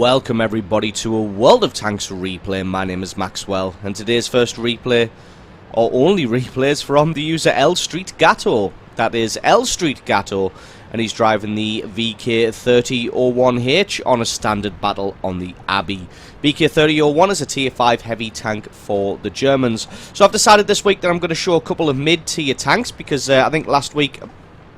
Welcome everybody to a World of Tanks replay. My name is Maxwell, and today's first replay, or only replays, from the user L Street Gatto. That is L Street Gatto, and he's driving the VK3001H on a standard battle on the Abbey. VK3001 is a tier 5 heavy tank for the Germans. So I've decided this week that I'm going to show a couple of mid-tier tanks, because I think last week,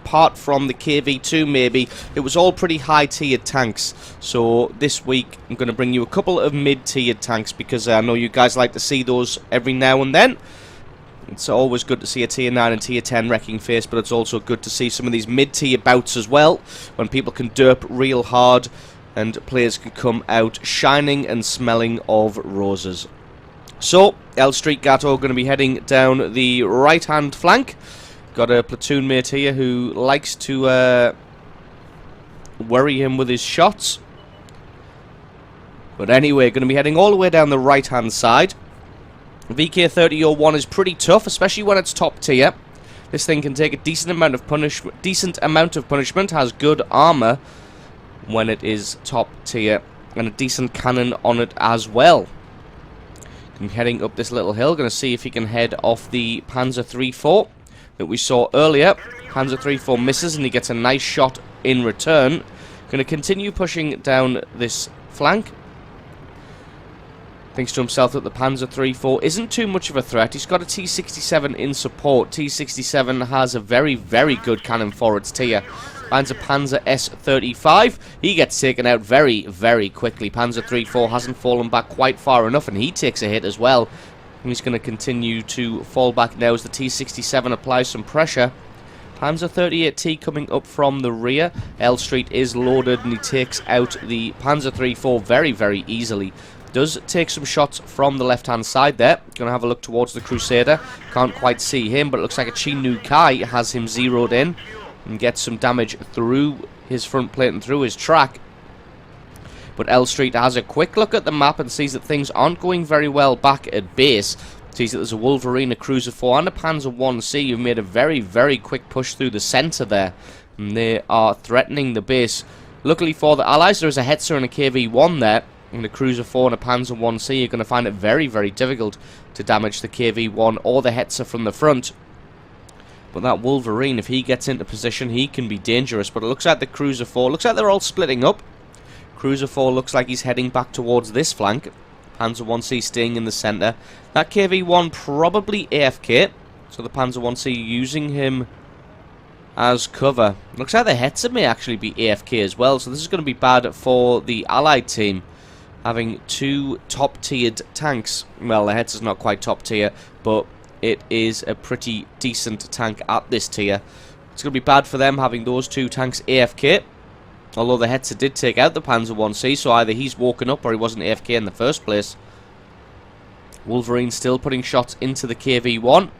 apart from the KV2 maybe, it was all pretty high-tiered tanks. So this week I'm going to bring you a couple of mid-tiered tanks, because I know you guys like to see those every now and then. It's always good to see a tier 9 and tier 10 wrecking face, but it's also good to see some of these mid-tier bouts as well, when people can derp real hard and players can come out shining and smelling of roses. So L Street Gatto going to be heading down the right-hand flank. Got a platoon mate here who likes to worry him with his shots. But anyway, going to be heading all the way down the right-hand side. VK3001 is pretty tough, especially when it's top tier. This thing can take a decent amount of punishment, has good armor when it is top tier, and a decent cannon on it as well. I'm heading up this little hill, going to see if he can head off the Panzer III-4 that we saw earlier. Panzer III-4 misses and he gets a nice shot in return. Going to continue pushing down this flank. Thinks to himself that the Panzer III-4 isn't too much of a threat. He's got a T-67 in support. T-67 has a very, very good cannon for its tier. Finds a Panzer S-35. He gets taken out very, very quickly. Panzer III-4 hasn't fallen back quite far enough, and he takes a hit as well. And he's going to continue to fall back now as the T-67 applies some pressure. Panzer 38T coming up from the rear. L Street is loaded, and he takes out the Panzer III-4 very, very easily. Does take some shots from the left-hand side there. Going to have a look towards the Crusader. Can't quite see him, but it looks like a Chinu Kai has him zeroed in and gets some damage through his front plate and through his track. But L Street has a quick look at the map and sees that things aren't going very well back at base. Sees that there's a Wolverine, a Cruiser 4 and a Panzer 1C who've made a very, very quick push through the centre there. And they are threatening the base. Luckily for the Allies, there is a Hetzer and a KV1 there. And the Cruiser 4 and a Panzer 1C are going to find it very, very difficult to damage the KV1 or the Hetzer from the front. But that Wolverine, if he gets into position, he can be dangerous. But it looks like the Cruiser 4, looks like they're all splitting up. Cruiser 4 looks like he's heading back towards this flank. Panzer 1C staying in the centre. That KV1 probably AFK. So the Panzer 1C using him as cover. Looks like the Hetzer may actually be AFK as well. So this is going to be bad for the Allied team, having two top-tiered tanks. Well, the Hetzer's not quite top-tier, but it is a pretty decent tank at this tier. It's going to be bad for them having those two tanks AFK. Although the Hetzer did take out the Panzer 1C, so either he's woken up or he wasn't AFK in the first place. Wolverine still putting shots into the KV1.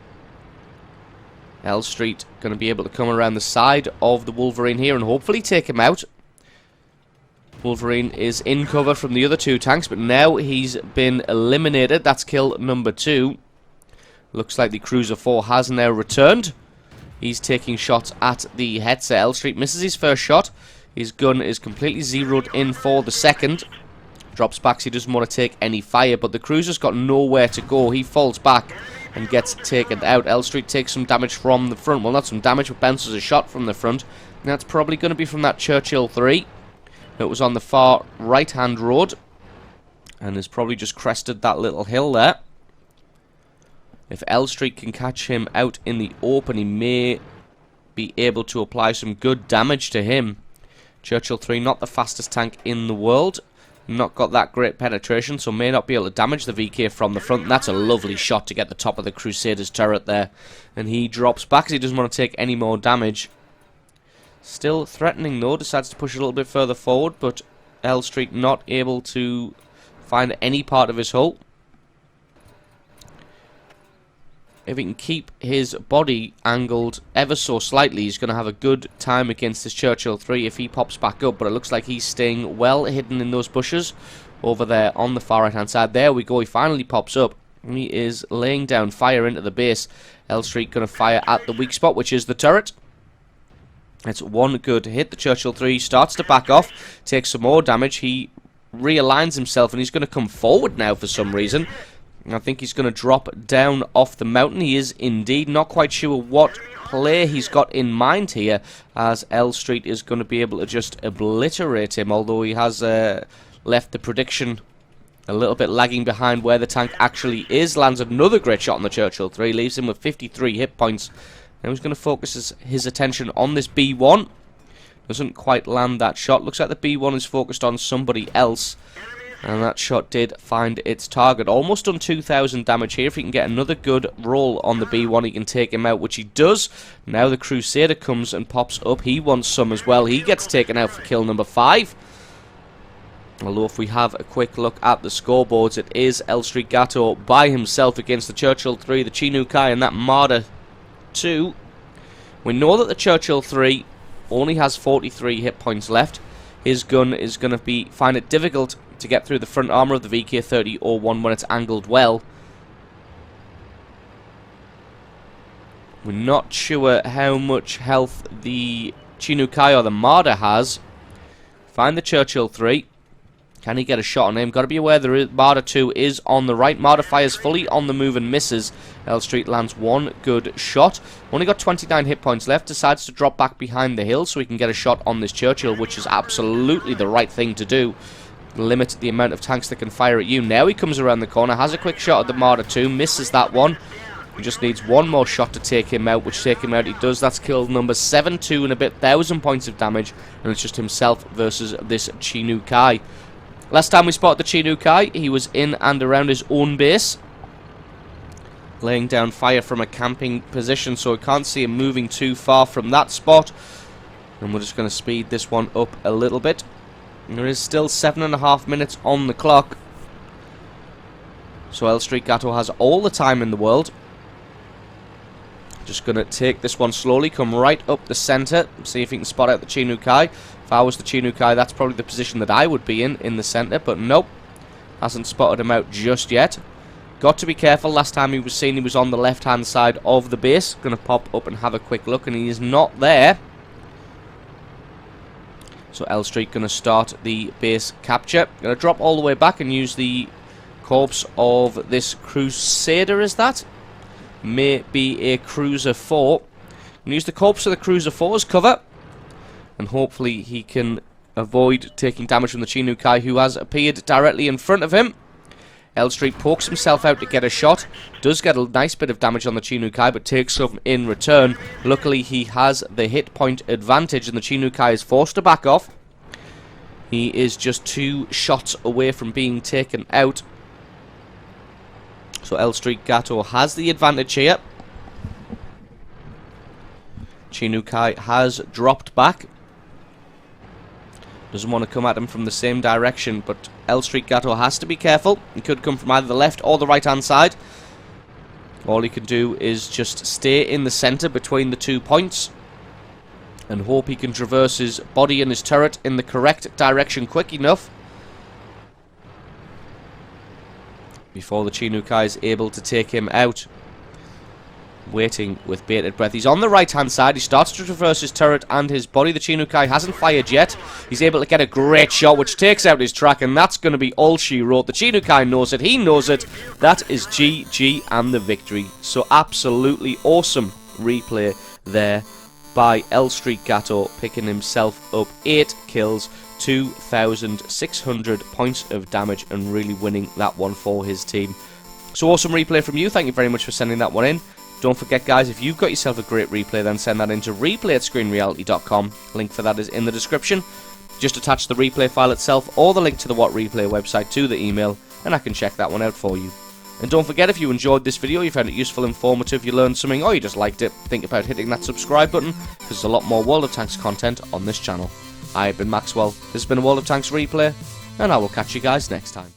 L Street going to be able to come around the side of the Wolverine here and hopefully take him out. Wolverine is in cover from the other two tanks, but now he's been eliminated. That's kill number 2. Looks like the Cruiser 4 has now returned. He's taking shots at the Hetzer. L Street misses his first shot. His gun is completely zeroed in for the second. Drops back, so he doesn't want to take any fire, but the Cruiser's got nowhere to go. He falls back and gets taken out. L Street takes some damage from the front. Well, not some damage, but bounces a shot from the front. And that's probably going to be from that Churchill 3. It was on the far right-hand road, and has probably just crested that little hill there. If L Street can catch him out in the open, he may be able to apply some good damage to him. Churchill 3, not the fastest tank in the world. Not got that great penetration, so may not be able to damage the VK from the front. And that's a lovely shot to get the top of the Crusader's turret there. And he drops back because he doesn't want to take any more damage. Still threatening though, decides to push a little bit further forward, but L Street not able to find any part of his hull. If he can keep his body angled ever so slightly, he's going to have a good time against this Churchill 3 if he pops back up. But it looks like he's staying well hidden in those bushes over there on the far right hand side. There we go, he finally pops up. He is laying down fire into the base. L Street going to fire at the weak spot, which is the turret. It's one good hit. The Churchill 3 starts to back off, takes some more damage. He realigns himself, and he's going to come forward now for some reason. I think he's going to drop down off the mountain. He is indeed. Not quite sure what play he's got in mind here, as L Street is going to be able to just obliterate him, although he has left the prediction a little bit lagging behind where the tank actually is. Lands another great shot on the Churchill 3, leaves him with 53 hit points. Now he's going to focus his attention on this B1. Doesn't quite land that shot. Looks like the B1 is focused on somebody else. And that shot did find its target. Almost done 2,000 damage here. If he can get another good roll on the B1, he can take him out, which he does. Now the Crusader comes and pops up. He wants some as well. He gets taken out for kill number 5. Although if we have a quick look at the scoreboards, it is El Street Gato by himself against the Churchill 3, the Chinukai, and that Marder 2. We know that the Churchill 3 only has 43 hit points left. His gun is going to find it difficult to get through the front armor of the VK30-01 when it's angled well. We're not sure how much health the Chinukai or the Marder has. Find the Churchill 3. Can he get a shot on him? Got to be aware the Marder 2 is on the right. Marder fires fully on the move and misses. L Street lands one good shot. Only got 29 hit points left. Decides to drop back behind the hill so he can get a shot on this Churchill, which is absolutely the right thing to do. Limit the amount of tanks that can fire at you. Now he comes around the corner, has a quick shot at the Marder 2, misses that one. He just needs one more shot to take him out, which take him out he does. That's kill number 7, 2 and a bit, 1,000 points of damage, and it's just himself versus this Chinukai. Last time we spotted the Chinukai, he was in and around his own base, laying down fire from a camping position, so I can't see him moving too far from that spot. And we're just going to speed this one up a little bit. And there is still 7.5 minutes on the clock. So El Street Gato has all the time in the world. Just going to take this one slowly, come right up the centre, see if he can spot out the Chinukai. If I was the Chinukai, that's probably the position that I would be in the centre, but nope. Hasn't spotted him out just yet. Got to be careful. Last time he was seen, he was on the left-hand side of the base. Going to pop up and have a quick look, and he is not there. So L Street going to start the base capture. Going to drop all the way back and use the corpse of this Crusader, is that? May be a Cruiser 4. And use the corpse of the Cruiser 4 as cover. And hopefully he can avoid taking damage from the Chinukai, who has appeared directly in front of him. L Street pokes himself out to get a shot. Does get a nice bit of damage on the Chinukai, but takes some in return. Luckily, he has the hit point advantage, and the Chinukai is forced to back off. He is just 2 shots away from being taken out. So El Street Gato has the advantage here. Chinukai has dropped back. Doesn't want to come at him from the same direction, but El Street Gato has to be careful. He could come from either the left or the right hand side. All he can do is just stay in the centre between the 2 points and hope he can traverse his body and his turret in the correct direction quick enough before the Chinukai is able to take him out. Waiting with bated breath. He's on the right hand side. He starts to traverse his turret and his body. The Chinukai hasn't fired yet. He's able to get a great shot which takes out his track, and that's going to be all she wrote. The Chinukai knows it. He knows it. That is GG and the victory. So absolutely awesome replay there by El Street Gato, picking himself up 8 kills, 2,600 points of damage, and really winning that one for his team. So awesome replay from you. Thank you very much for sending that one in. Don't forget, guys, if you've got yourself a great replay, then send that in to replay@screenreality.com. Link for that is in the description. Just attach the replay file itself or the link to the What Replay website to the email, and I can check that one out for you. And don't forget, if you enjoyed this video, you found it useful, informative, you learned something, or you just liked it, think about hitting that subscribe button, because there's a lot more World of Tanks content on this channel. I have been Maxwell, this has been a World of Tanks replay, and I will catch you guys next time.